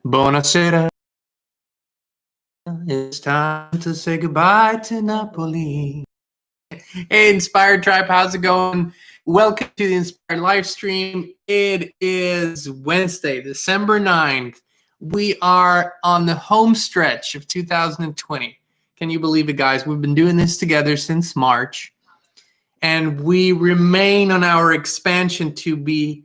Buonasera. It's time to say goodbye to Napoli. Hey, Inspired Tribe, how's it going? Welcome to the Inspired Livestream. It is Wednesday, December 9th. We are on the home stretch of 2020. Can you believe it, guys? We've been doing this together since March, and we remain on our expansion to be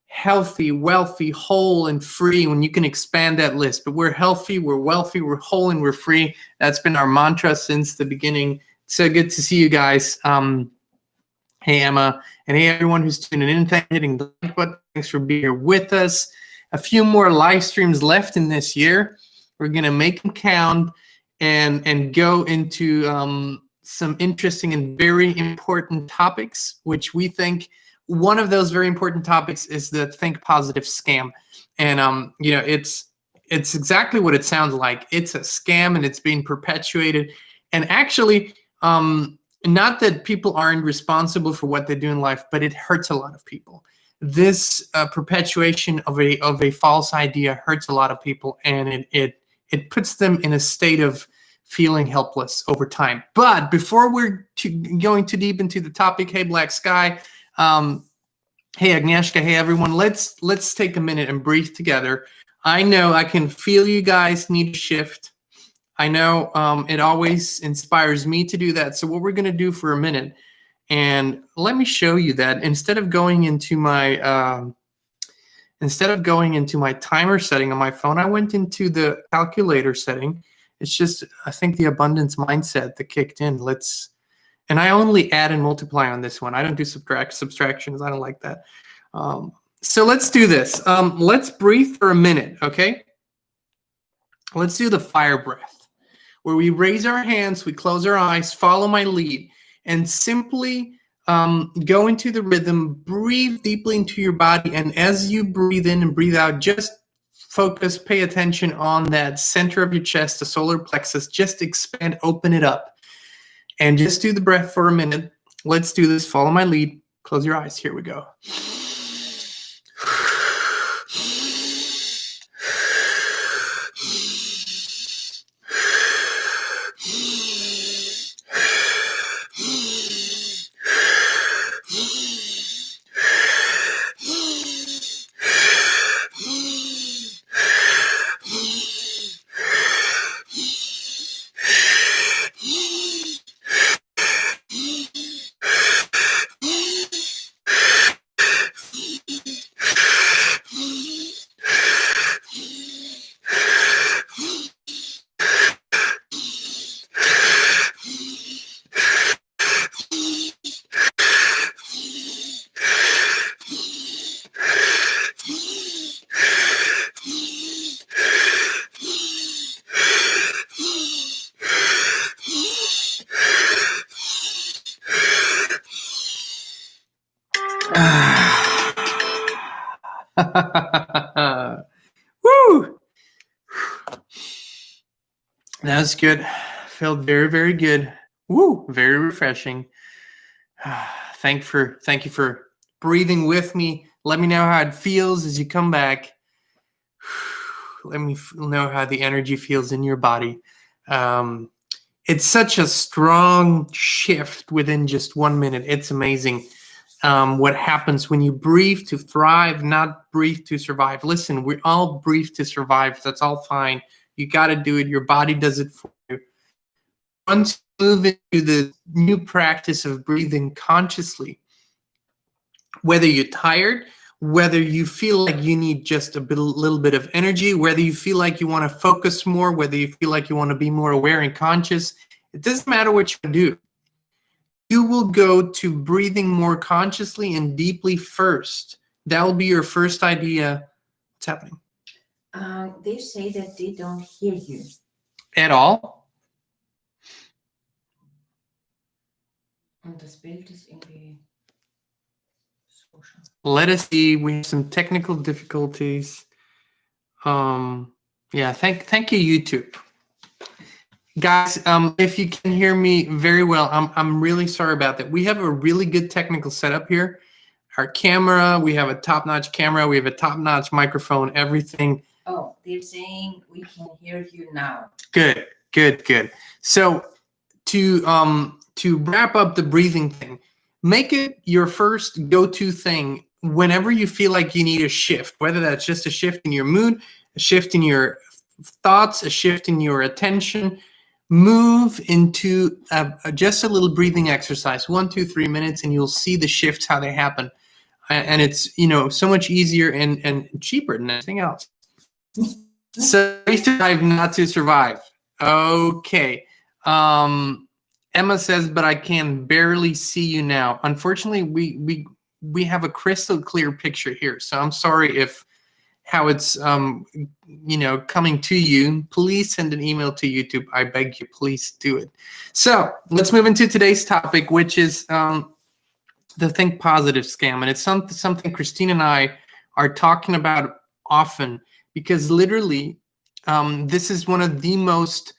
healthy, wealthy, whole, and free. When you can expand that list, but we're healthy, we're wealthy, we're whole, and we're free. That's been our mantra since the beginning. So good to see you guys. Hey, Emma, and hey, everyone who's tuning in. Thanks for hitting the like button. Thanks for being here with us. A few more live streams left in this year. We're gonna make them count and go into some interesting and very important topics, which we think. One of those very important topics is the Think Positive scam. And you know, it's exactly what it sounds like. It's a scam, and it's being perpetuated. And actually, not that people aren't responsible for what they do in life, but it hurts a lot of people. This perpetuation of a false idea hurts a lot of people, and it puts them in a state of feeling helpless over time. But before we're going too deep into the topic, hey, Black Sky, hey, Agnieszka, hey, everyone, let's take a minute and breathe together. I know I can feel you guys need a shift. I know it always inspires me to do that. So what we're going to do for a minute, and let me show you that instead of going into my timer setting on my phone, I went into the calculator setting. It's just, I think, the abundance mindset that kicked in. And I only add and multiply on this one. I don't do subtractions. I don't like that. So let's do this. Let's breathe for a minute, okay? Let's do the fire breath, where we raise our hands, we close our eyes, follow my lead, and simply go into the rhythm, breathe deeply into your body, and as you breathe in and breathe out, just focus, pay attention on that center of your chest, the solar plexus. Just expand, open it up. And just do the breath for a minute. Let's do this. Follow my lead. Close your eyes. Here we go. Woo! That was good. Felt very, very good. Woo! Very refreshing. Thank you for breathing with me. Let me know how it feels as you come back. Let me know how the energy feels in your body. It's such a strong shift within just 1 minute. It's amazing. What happens when you breathe to thrive, not breathe to survive. Listen, we all breathe to survive. That's all fine. You got to do it. Your body does it for you. Once you move into the new practice of breathing consciously, whether you're tired, whether you feel like you need just a little bit of energy, whether you feel like you want to focus more, whether you feel like you want to be more aware and conscious, it doesn't matter what you do. You will go to breathing more consciously and deeply first. That will be your first idea. What's happening? They say that they don't hear you. At all? Und das Bild ist irgendwie so schön. Let us see. We have some technical difficulties. Yeah, thank you, YouTube. Guys, if you can hear me very well, I'm really sorry about that. We have a really good technical setup here. Our camera, we have a top-notch camera, we have a top-notch microphone, everything. Oh, they're saying we can hear you now. Good, good, good. So to wrap up the breathing thing, make it your first go-to thing whenever you feel like you need a shift, whether that's just a shift in your mood, a shift in your thoughts, a shift in your attention. Move into just a little breathing exercise, 1, 2, 3 minutes, and you'll see the shifts, how they happen. And it's, so much easier and cheaper than anything else. So to survive, not to survive. Okay. Emma says, but I can barely see you now. Unfortunately, we have a crystal clear picture here. So I'm sorry if how it's coming to you. Please send an email to YouTube. I beg you, please do it. So let's move into today's topic, which is the Think Positive scam. And it's something Kristin and I are talking about often, because literally this is one of the most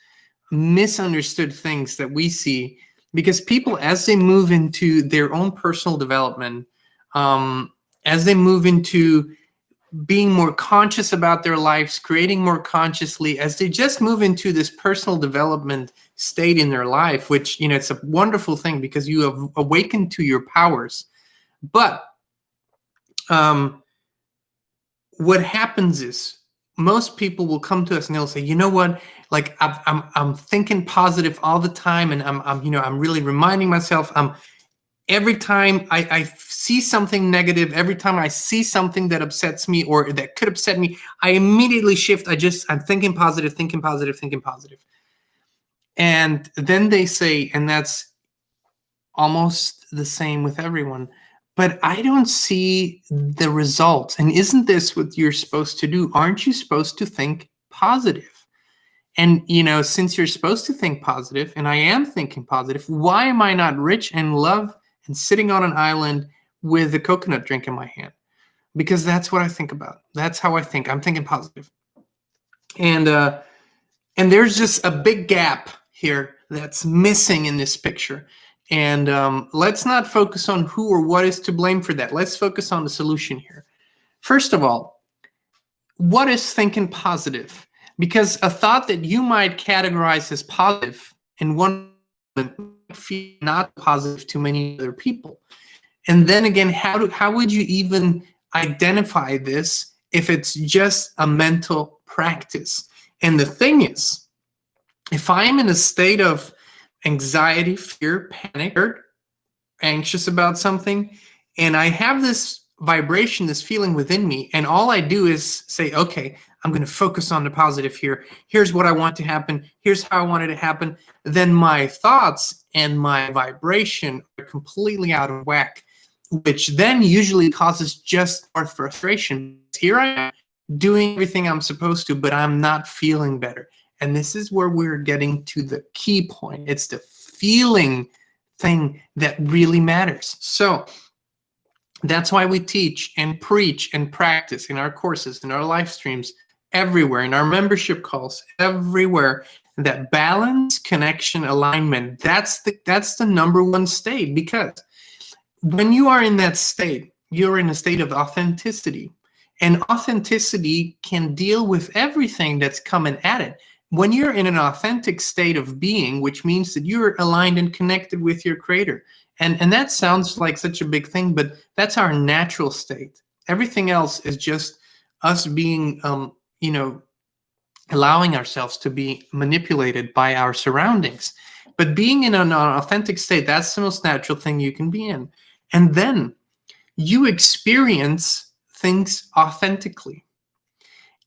misunderstood things that we see, because people, as they move into their own personal development, as they move into being more conscious about their lives, creating more consciously, as they just move into this personal development state in their life, which, it's a wonderful thing because you have awakened to your powers. But what happens is most people will come to us and they'll say, you know what, like I'm thinking positive all the time, and I'm really reminding myself, every time I see something negative, every time I see something that upsets me or that could upset me, I immediately shift. I'm thinking positive, thinking positive, thinking positive. And then they say, and that's almost the same with everyone, but I don't see the results. And isn't this what you're supposed to do? Aren't you supposed to think positive? And, since you're supposed to think positive, and I am thinking positive, why am I not rich and love and sitting on an island with a coconut drink in my hand? Because that's what I think about. That's how I think. I'm thinking positive. And there's just a big gap here that's missing in this picture. And let's not focus on who or what is to blame for that. Let's focus on the solution here. First of all, what is thinking positive? Because a thought that you might categorize as positive in one moment might feel not positive to many other people. And then again, how would you even identify this if it's just a mental practice? And the thing is, if I'm in a state of anxiety, fear, panic, or anxious about something, and I have this vibration, this feeling within me, and all I do is say, okay, I'm going to focus on the positive here. Here's what I want to happen. Here's how I want it to happen. Then my thoughts and my vibration are completely out of whack, which then usually causes just more frustration. Here I am doing everything I'm supposed to, but I'm not feeling better. And this is where we're getting to the key point. It's the feeling thing that really matters. So that's why we teach and preach and practice in our courses, in our live streams, everywhere, in our membership calls, everywhere, that balance, connection, alignment, that's the number one state. Because when you are in that state, you're in a state of authenticity. And authenticity can deal with everything that's coming at it. When you're in an authentic state of being, which means that you're aligned and connected with your creator. And that sounds like such a big thing, but that's our natural state. Everything else is just us being, allowing ourselves to be manipulated by our surroundings. But being in an authentic state, that's the most natural thing you can be in. And then you experience things authentically.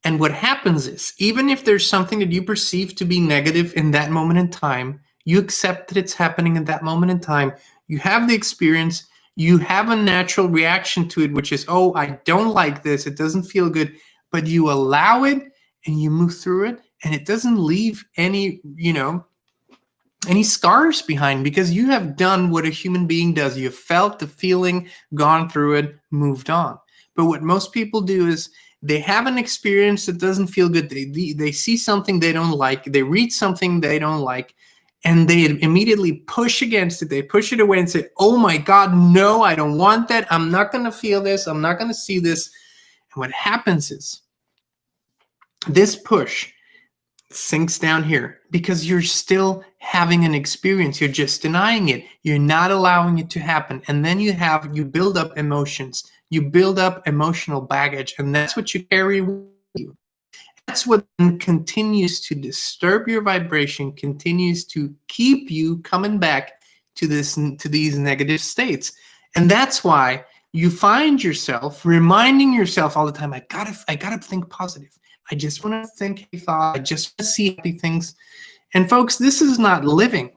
And what happens is, even if there's something that you perceive to be negative in that moment in time, you accept that it's happening in that moment in time. You have the experience. You have a natural reaction to it, which is, oh, I don't like this. It doesn't feel good. But you allow it and you move through it. And it doesn't leave any scars behind, because you have done what a human being does. You have felt the feeling, gone through it, moved on. But what most people do is, they have an experience that doesn't feel good. They see something they don't like. They read something they don't like, and they immediately push against it. They push it away and say, oh my God, no, I don't want that. I'm not going to feel this. I'm not going to see this. And what happens is, this push sinks down here because you're still having an experience. You're just denying it. You're not allowing it to happen. And then you build up emotions. You build up emotional baggage, and that's what you carry with you. That's what continues to disturb your vibration, continues to keep you coming back to these negative states. And that's why you find yourself reminding yourself all the time, I gotta think positive. I just want to think happy thoughts. I just want to see happy things. And folks, this is not living.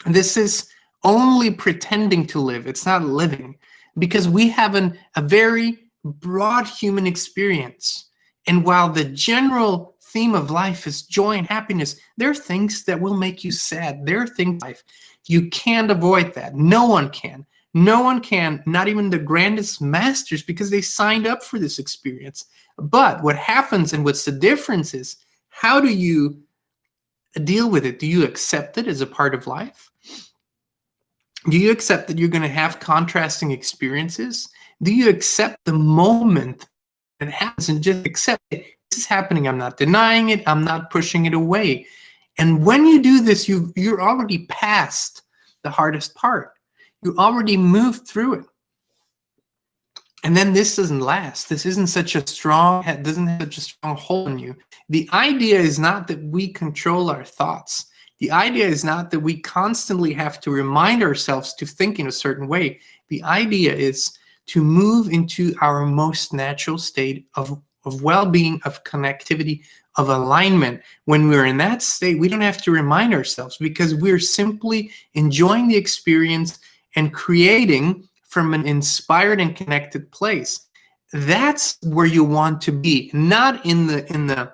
This is only pretending to live. It's not living, because we have a very broad human experience. And while the general theme of life is joy and happiness, there are things that will make you sad. There are things in life. You can't avoid that. No one can. No one can, not even the grandest masters, because they signed up for this experience. But what happens and what's the difference is, how do you deal with it? Do you accept it as a part of life? Do you accept that you're going to have contrasting experiences? Do you accept the moment that happens and just accept it? This is happening. I'm not denying it. I'm not pushing it away. And when you do this, you're already past the hardest part. You already moved through it. And then this doesn't last. This isn't such a strong, it doesn't have such a strong hold on you. The idea is not that we control our thoughts. The idea is not that we constantly have to remind ourselves to think in a certain way. The idea is to move into our most natural state of well-being, of connectivity, of alignment. When we're in that state, we don't have to remind ourselves, because we're simply enjoying the experience and creating from an inspired and connected place. That's where you want to be, not in the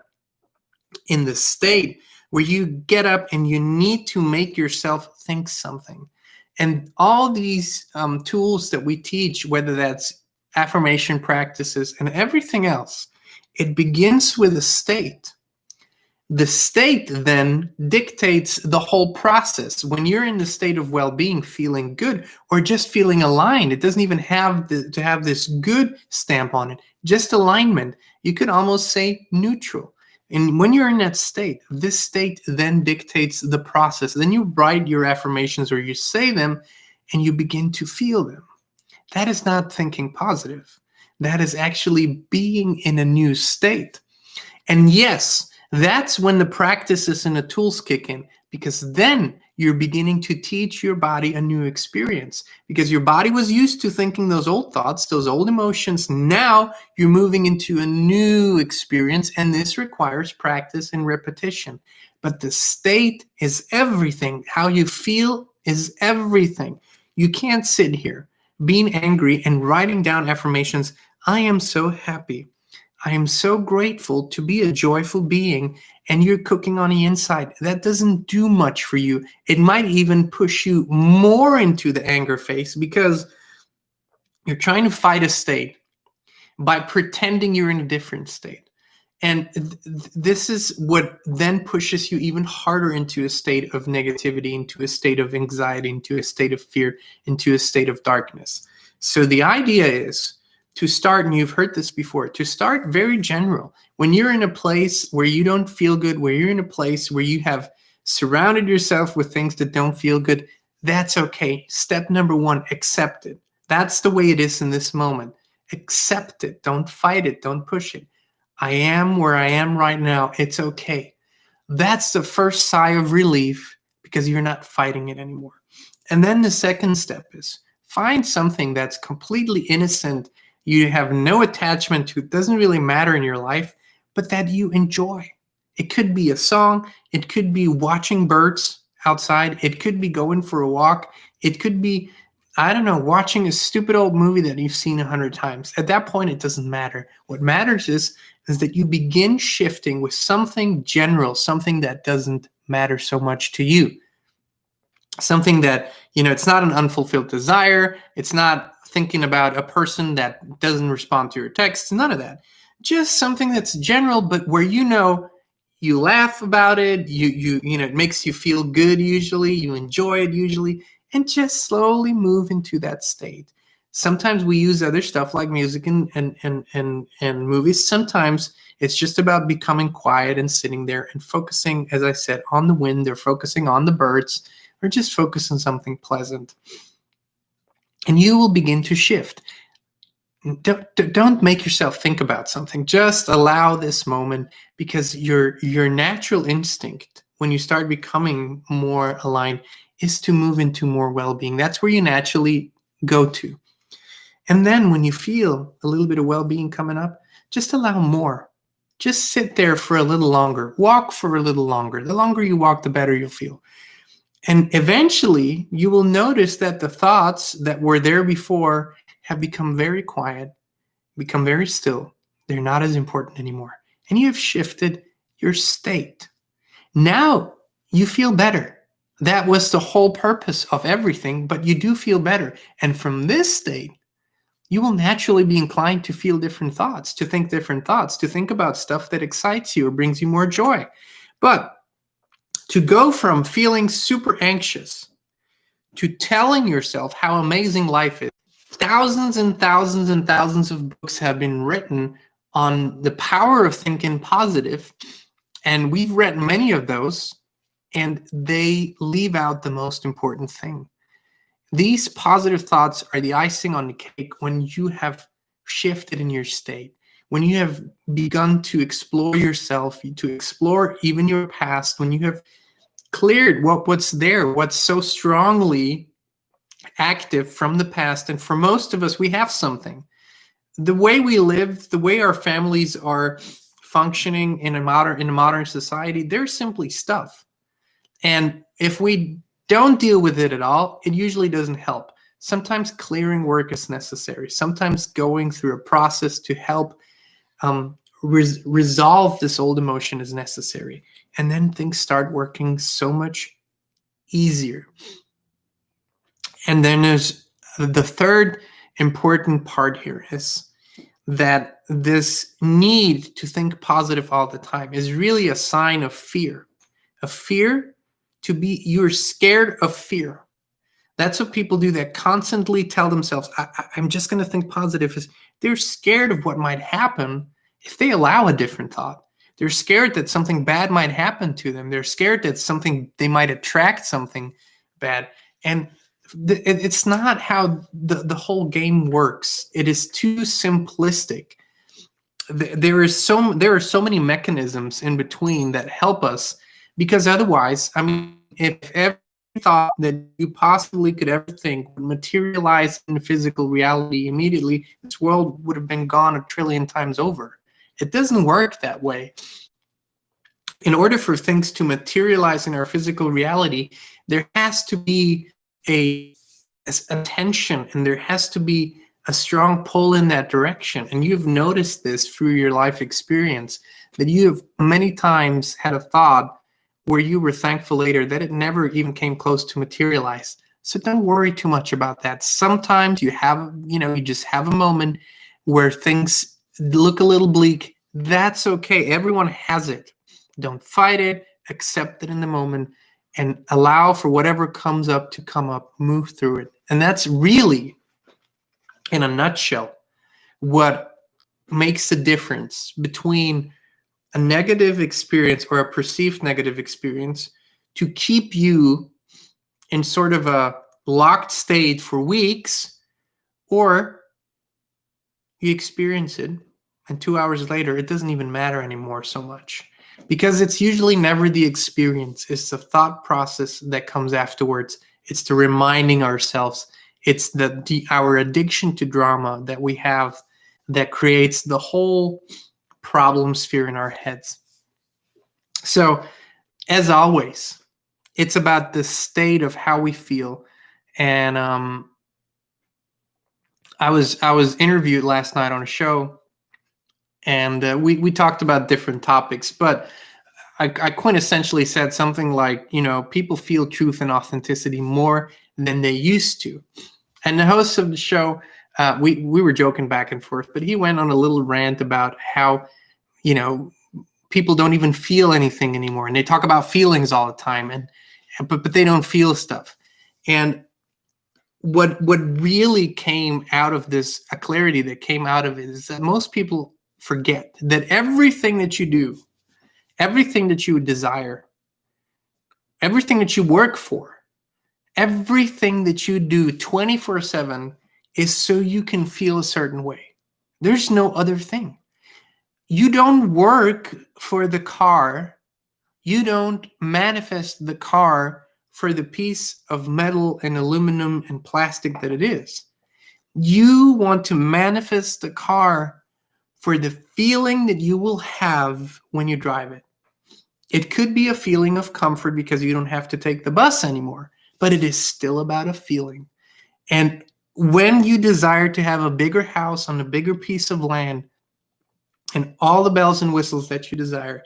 state where you get up and you need to make yourself think something. And all these tools that we teach, whether that's affirmation practices and everything else, it begins with a state. The state then dictates the whole process. When you're in the state of well-being, feeling good, or just feeling aligned, it doesn't even have to have this good stamp on it, just alignment. You could almost say neutral. And when you're in that state, this state then dictates the process. Then you write your affirmations or you say them and you begin to feel them. That is not thinking positive. That is actually being in a new state. And yes, that's when the practices and the tools kick in, because then you're beginning to teach your body a new experience, because your body was used to thinking those old thoughts, those old emotions. Now you're moving into a new experience, and this requires practice and repetition. But the state is everything. How you feel is everything. You can't sit here being angry and writing down affirmations. I am so happy. I am so grateful to be a joyful being, and you're cooking on the inside. That doesn't do much for you. It might even push you more into the anger phase, because you're trying to fight a state by pretending you're in a different state. And this is what then pushes you even harder into a state of negativity, into a state of anxiety, into a state of fear, into a state of darkness. So the idea is to start, and you've heard this before, to start very general. When you're in a place where you don't feel good, where you're in a place where you have surrounded yourself with things that don't feel good, that's okay. Step number one, accept it. That's the way it is in this moment. Accept it. Don't fight it. Don't push it. I am where I am right now. It's okay. That's the first sigh of relief, because you're not fighting it anymore. And then the second step is find something that's completely innocent, you have no attachment to, it doesn't really matter in your life, but that you enjoy. It could be a song. It could be watching birds outside. It could be going for a walk. It could be, I don't know, watching a stupid old movie that you've seen 100 times. At that point, it doesn't matter. What matters is that you begin shifting with something general, something that doesn't matter so much to you. Something that, it's not an unfulfilled desire. It's not thinking about a person that doesn't respond to your texts, none of that. Just something that's general, but where you laugh about it, it makes you feel good usually, you enjoy it usually, and just slowly move into that state. Sometimes we use other stuff like music and movies. Sometimes it's just about becoming quiet and sitting there and focusing, as I said, on the wind, or focusing on the birds, or just focus on something pleasant. And you will begin to shift. Don't make yourself think about something. Just allow this moment, because your natural instinct when you start becoming more aligned is to move into more well-being. That's where you naturally go to. And then when you feel a little bit of well-being coming up, just allow more. Just sit there for a little longer. Walk for a little longer. The longer you walk, the better you'll feel. And eventually, you will notice that the thoughts that were there before have become very quiet, become very still. They're not as important anymore. And you have shifted your state. Now you feel better. That was the whole purpose of everything, but you do feel better. And from this state, you will naturally be inclined to feel different thoughts, to think different thoughts, to think about stuff that excites you or brings you more joy. But to go from feeling super anxious to telling yourself how amazing life is. Thousands and thousands and thousands of books have been written on the power of thinking positive, and we've read many of those, and they leave out the most important thing. These positive thoughts are the icing on the cake when you have shifted in your state, when you have begun to explore yourself, to explore even your past, when you have cleared what's there, what's so strongly active from the past. And for most of us, we have something. The way we live, the way our families are functioning in a modern society, they're simply stuff. And if we don't deal with it at all, it usually doesn't help. Sometimes clearing work is necessary. Sometimes going through a process to help resolve this old emotion is necessary. And then things start working so much easier. And then there's the third important part here is that this need to think positive all the time is really a sign of fear. A fear to be, you're scared of fear. That's what people do that constantly tell themselves, I'm just going to think positive. Is they're scared of what might happen if they allow a different thought. They're scared that something bad might happen to them. They're scared that they might attract something bad. And it's not how the whole game works. It is too simplistic. There are so many mechanisms in between that help us, because otherwise, I mean, if every thought that you possibly could ever think would materialize in physical reality immediately, this world would have been gone 1 trillion times over. It doesn't work that way. In order for things to materialize in our physical reality, there has to be a tension, and there has to be a strong pull in that direction. And you've noticed this through your life experience, that you have many times had a thought where you were thankful later that it never even came close to materialize. So don't worry too much about that. Sometimes you just have a moment where things look a little bleak. That's okay. Everyone has it. Don't fight it. Accept it in the moment and allow for whatever comes up to come up. Move through it. And that's really, in a nutshell, what makes the difference between a negative experience or a perceived negative experience to keep you in sort of a locked state for weeks, or you experience it and 2 hours later it doesn't even matter anymore so much, because it's usually never the experience. It's the thought process that comes afterwards. It's the reminding ourselves. It's our addiction to drama that we have that creates the whole problem sphere in our heads. So, as always, it's about the state of how we feel. And I was interviewed last night on a show, and we talked about different topics, but I quintessentially said something like, people feel truth and authenticity more than they used to. And the host of the show, we were joking back and forth, but he went on a little rant about how, people don't even feel anything anymore, and they talk about feelings all the time, but they don't feel stuff. And what really came out of this, a clarity that came out of it, is that most people forget that everything that you do, everything that you desire, everything that you work for, everything that you do 24/7 is so you can feel a certain way. There's no other thing. You don't work for the car. You don't manifest the car for the piece of metal and aluminum and plastic that it is. You want to manifest the car for the feeling that you will have when you drive it. It could be a feeling of comfort because you don't have to take the bus anymore, but it is still about a feeling. And when you desire to have a bigger house on a bigger piece of land and all the bells and whistles that you desire,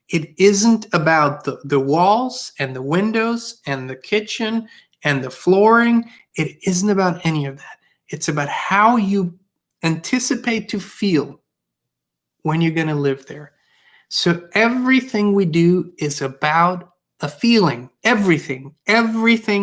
it isn't about the walls and the windows and the kitchen and the flooring. It isn't about any of that. It's about how you anticipate to feel when you're going to live there. So everything we do is about a feeling. Everything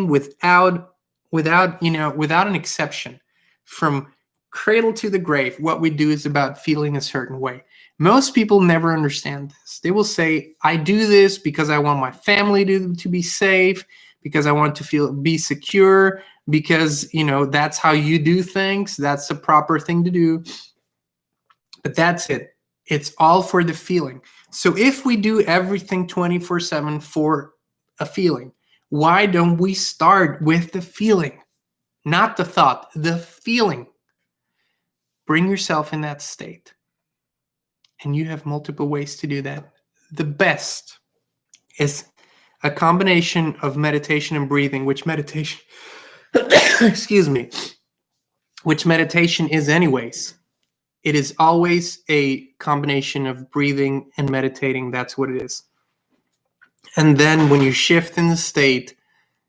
without an exception. From cradle to the grave, what we do is about feeling a certain way. Most people never understand this. They will say, I do this because I want my family to be safe, because I want to be secure, because, that's how you do things. That's the proper thing to do. But that's it. It's all for the feeling. So if we do everything 24/7 for a feeling, why don't we start with the feeling? Not the thought, the feeling. Bring yourself in that state. And you have multiple ways to do that. The best is a combination of meditation and breathing, which meditation, excuse me, which meditation is anyways. It is always a combination of breathing and meditating. That's what it is. And then when you shift in the state,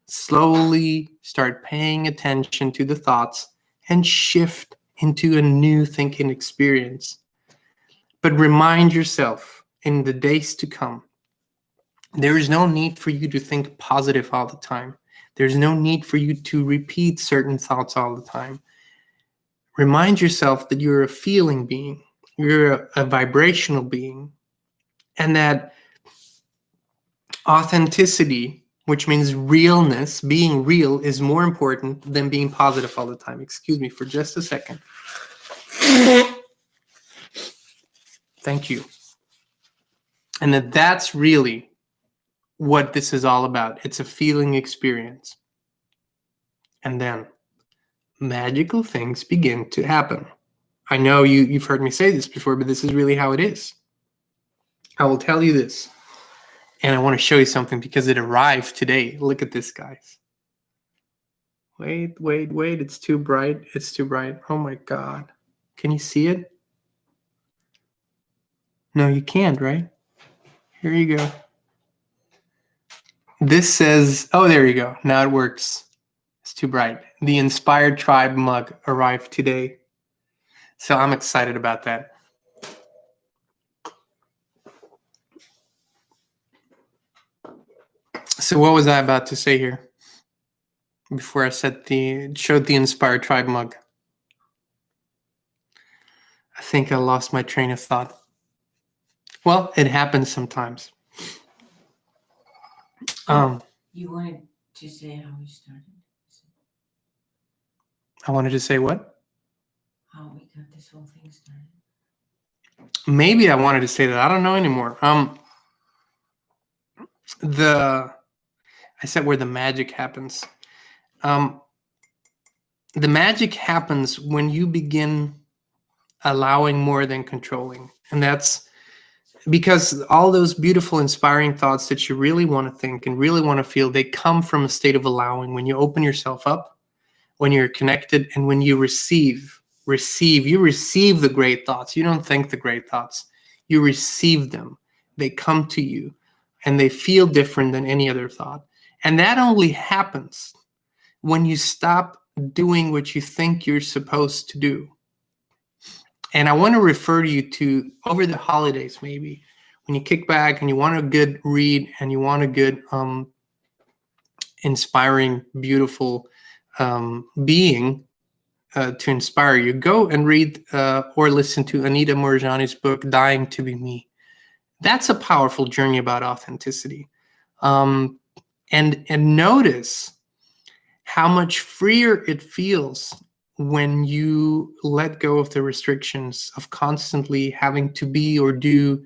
slowly start paying attention to the thoughts and shift into a new thinking experience. But remind yourself in the days to come, there is no need for you to think positive all the time. There's no need for you to repeat certain thoughts all the time. Remind yourself that you're a feeling being, you're a vibrational being, and that authenticity, which means realness, being real, is more important than being positive all the time. Excuse me for just a second. Thank you. And that's really what this is all about. It's a feeling experience. And then magical things begin to happen. I know you've heard me say this before, but this is really how it is. I will tell you this. And I want to show you something because it arrived today. Look at this, guys. Wait. It's too bright. It's too bright. Oh my God. Can you see it? No, you can't, right? Here you go. This says, oh, there you go. Now it works. It's too bright. The Inspired Tribe mug arrived today. So I'm excited about that. So what was I about to say here before I showed the Inspired Tribe mug? I think I lost my train of thought. Well, it happens sometimes. You wanted to say how we started? I wanted to say what? How we got this whole thing started? Maybe I wanted to say that. I don't know anymore. I said where the magic happens. The magic happens when you begin allowing more than controlling. And that's because all those beautiful, inspiring thoughts that you really want to think and really want to feel, they come from a state of allowing. When you open yourself up, when you're connected, and when you receive the great thoughts. You don't think the great thoughts. You receive them. They come to you, and they feel different than any other thought. And that only happens when you stop doing what you think you're supposed to do. And I want to refer you to over the holidays, maybe, when you kick back and you want a good read and you want a good, inspiring, beautiful being to inspire you, go and read or listen to Anita Moorjani's book, Dying to Be Me. That's a powerful journey about authenticity. And notice how much freer it feels when you let go of the restrictions of constantly having to be or do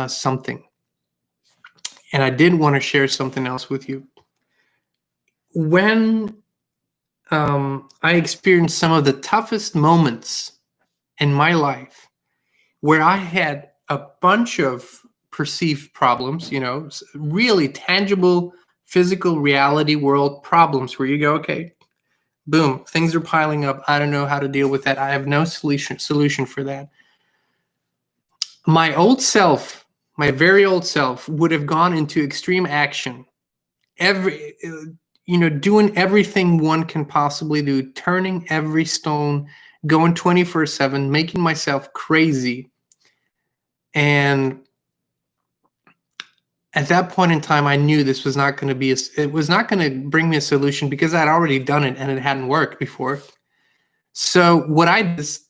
something. And I did want to share something else with you. When I experienced some of the toughest moments in my life, where I had a bunch of perceived problems, really tangible physical reality world problems where you go, okay, boom, things are piling up. I don't know how to deal with that. I have no solution for that. My old self, my very old self, would have gone into extreme action, doing everything one can possibly do, turning every stone, going 24/7, making myself crazy. And at that point in time, I knew this was not going to be, it was not going to bring me a solution because I'd already done it and it hadn't worked before. So what I did is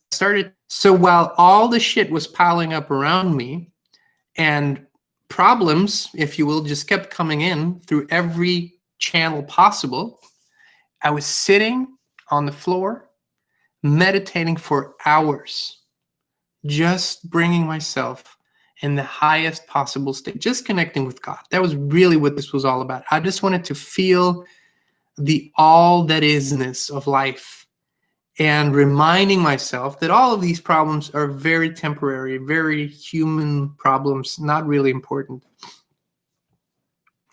so while all the shit was piling up around me and problems, if you will, just kept coming in through every channel possible, I was sitting on the floor, meditating for hours, just bringing myself in the highest possible state, just connecting with God. That was really what this was all about. I just wanted to feel the all that isness of life and reminding myself that all of these problems are very temporary, very human problems, not really important.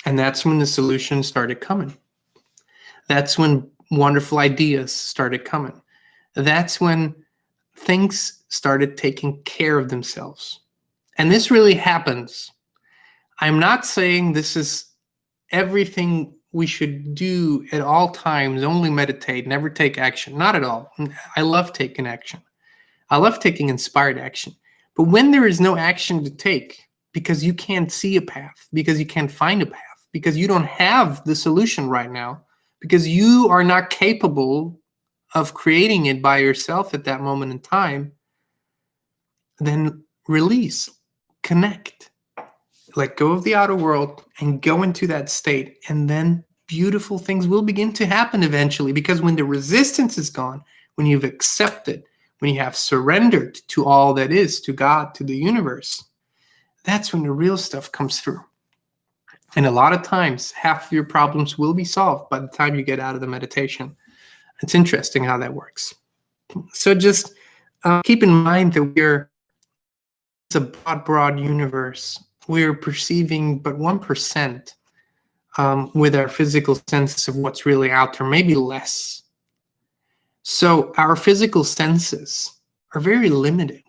And that's when the solutions started coming. That's when wonderful ideas started coming. That's when things started taking care of themselves. And this really happens. I'm not saying this is everything we should do at all times, only meditate, never take action. Not at all. I love taking action. I love taking inspired action. But when there is no action to take because you can't see a path, because you can't find a path, because you don't have the solution right now, because you are not capable of creating it by yourself at that moment in time, then release, connect, let go of the outer world and go into that state. And then beautiful things will begin to happen eventually, because when the resistance is gone, when you've accepted, when you have surrendered to all that is, to God, to the universe, that's when the real stuff comes through. And a lot of times, half of your problems will be solved by the time you get out of the meditation. It's interesting how that works. So just keep in mind that it's a broad universe. We're perceiving but 1% with our physical senses of what's really out there, maybe less. So our physical senses are very limited.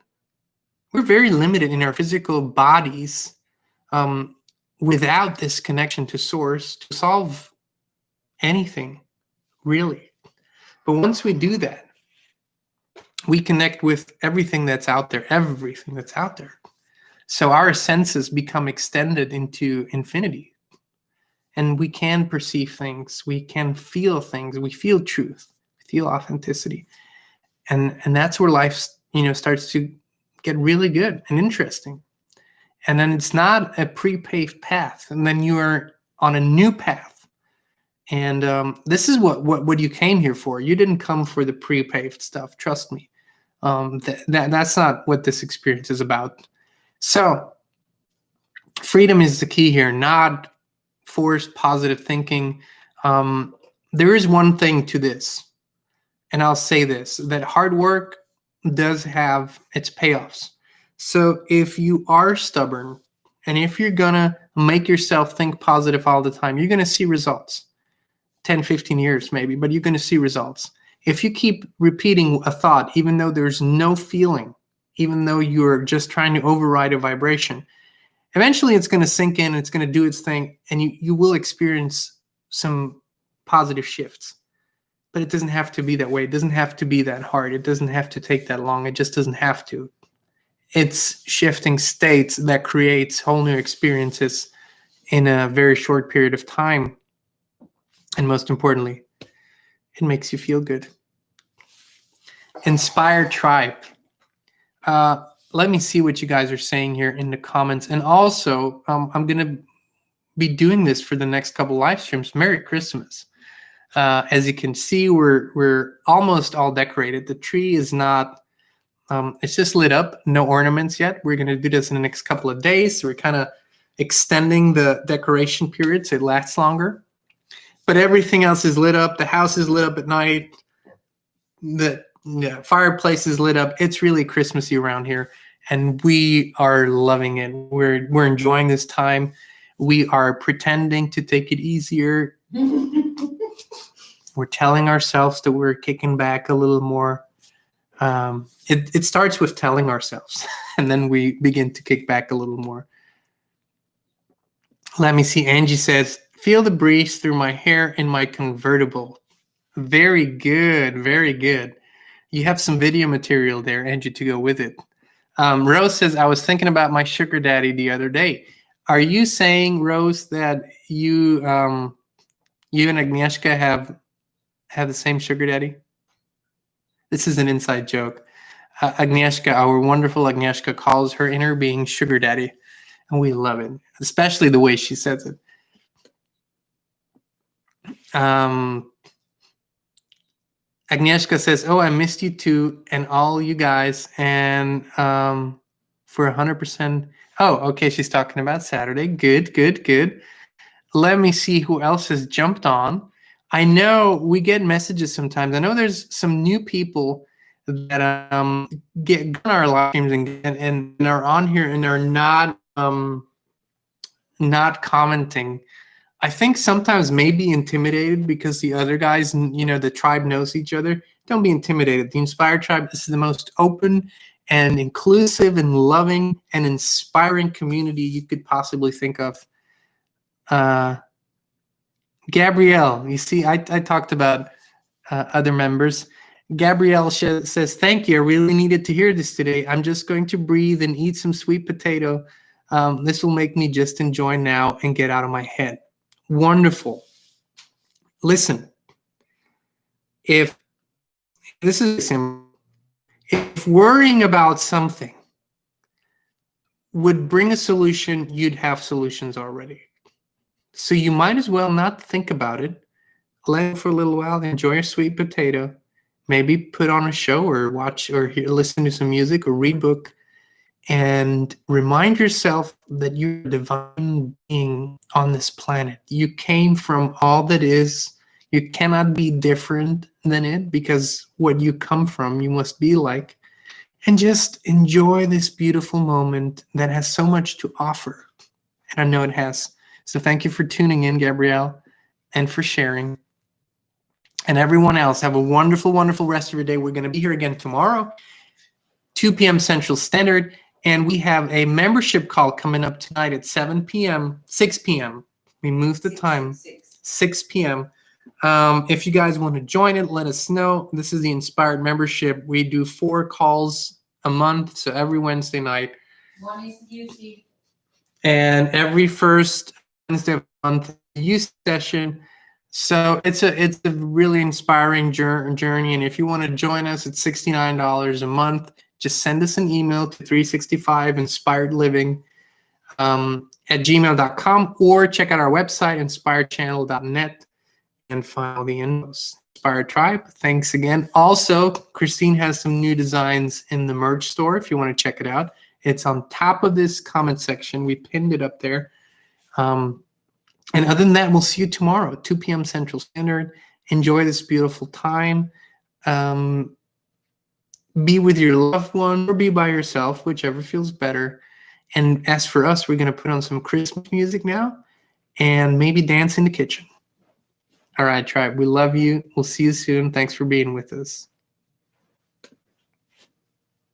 We're very limited in our physical bodies without this connection to source to solve anything, really. But once we do that, we connect with everything that's out there, So our senses become extended into infinity. And we can perceive things, we can feel things, we feel truth, we feel authenticity. And that's where life, starts to get really good and interesting. And then it's not a pre-paved path, and then you are on a new path. And this is what you came here for. You didn't come for the pre-paved stuff, trust me. That's not what this experience is about. So freedom is the key here, not forced positive thinking. There is one thing to this, and I'll say this, that hard work does have its payoffs. So if you are stubborn, and if you're gonna make yourself think positive all the time, you're gonna see results. 10, 15 years maybe, but you're gonna see results. If you keep repeating a thought, even though there's no feeling, even though you're just trying to override a vibration, eventually it's going to sink in, it's going to do its thing, and you will experience some positive shifts. But it doesn't have to be that way. It doesn't have to be that hard. It doesn't have to take that long. It just doesn't have to. It's shifting states that creates whole new experiences in a very short period of time. And most importantly, It makes you feel good. Inspire Tribe. Let me see what you guys are saying here in the comments. And also, I'm going to be doing this for the next couple live streams. Merry Christmas. As you can see, we're almost all decorated. The tree is not, it's just lit up, no ornaments yet. We're going to do this in the next couple of days. So we're kind of extending the decoration period so it lasts longer. But everything else is lit up. The house is lit up at night. The fireplace is lit up. It's really Christmassy around here, and we are loving it. We're enjoying this time. We are pretending to take it easier. We're telling ourselves that we're kicking back a little more. It starts with telling ourselves, and then we begin to kick back a little more. Let me see. Angie says, feel the breeze through my hair in my convertible. Very good. Very good. You have some video material there, Angie, to go with it. Rose says, I was thinking about my sugar daddy the other day. Are you saying, Rose, that you and Agnieszka have the same sugar daddy? This is an inside joke. Agnieszka, our wonderful Agnieszka, calls her inner being sugar daddy, and we love it, especially the way she says it. Agnieszka says, oh, I missed you too, and all you guys, and for 100%. Oh, okay, she's talking about Saturday. Good, good, good. Let me see who else has jumped on. I know we get messages sometimes. I know there's some new people that get on our live streams and are on here and are not commenting. I think sometimes maybe intimidated because the other guys, the tribe knows each other. Don't be intimidated. The Inspired Tribe, this is the most open and inclusive and loving and inspiring community you could possibly think of. Gabrielle, you see, I talked about other members. Gabrielle says, thank you. I really needed to hear this today. I'm just going to breathe and eat some sweet potato. This will make me just enjoy now and get out of my head. Wonderful. Listen, if this is simple, if worrying about something would bring a solution, you'd have solutions already. So you might as well not think about it. Let it for a little while, enjoy a sweet potato, maybe put on a show or watch or listen to some music or read a book, and remind yourself that you're a divine being on this planet. You came from all that is. You cannot be different than it, because what you come from, you must be like. And just enjoy this beautiful moment that has so much to offer. And I know it has. So thank you for tuning in, Gabrielle, and for sharing. And everyone else, have a wonderful, wonderful rest of your day. We're going to be here again tomorrow, 2 p.m. Central Standard. And we have a membership call coming up tonight at 7 p.m., 6 p.m. We moved the time, 6 p.m. If you guys want to join it, let us know. This is the Inspired membership. We do 4 calls a month, so every Wednesday night. One is EUCY. And every first Wednesday of the month, EUCY session. So it's a really inspiring journey. And if you want to join us, it's $69 a month. Just send us an email to 365inspiredliving at gmail.com, or check out our website, inspiredchannel.net, and find all the infos. Inspired Tribe, thanks again. Also, Kristin has some new designs in the merch store if you want to check it out. It's on top of this comment section. We pinned it up there. And other than that, we'll see you tomorrow, 2 p.m. Central Standard. Enjoy this beautiful time. Be with your loved one or be by yourself, whichever feels better. And as for us, we're going to put on some Christmas music now and maybe dance in the kitchen. All right, tribe, we love you. We'll see you soon. Thanks for being with us.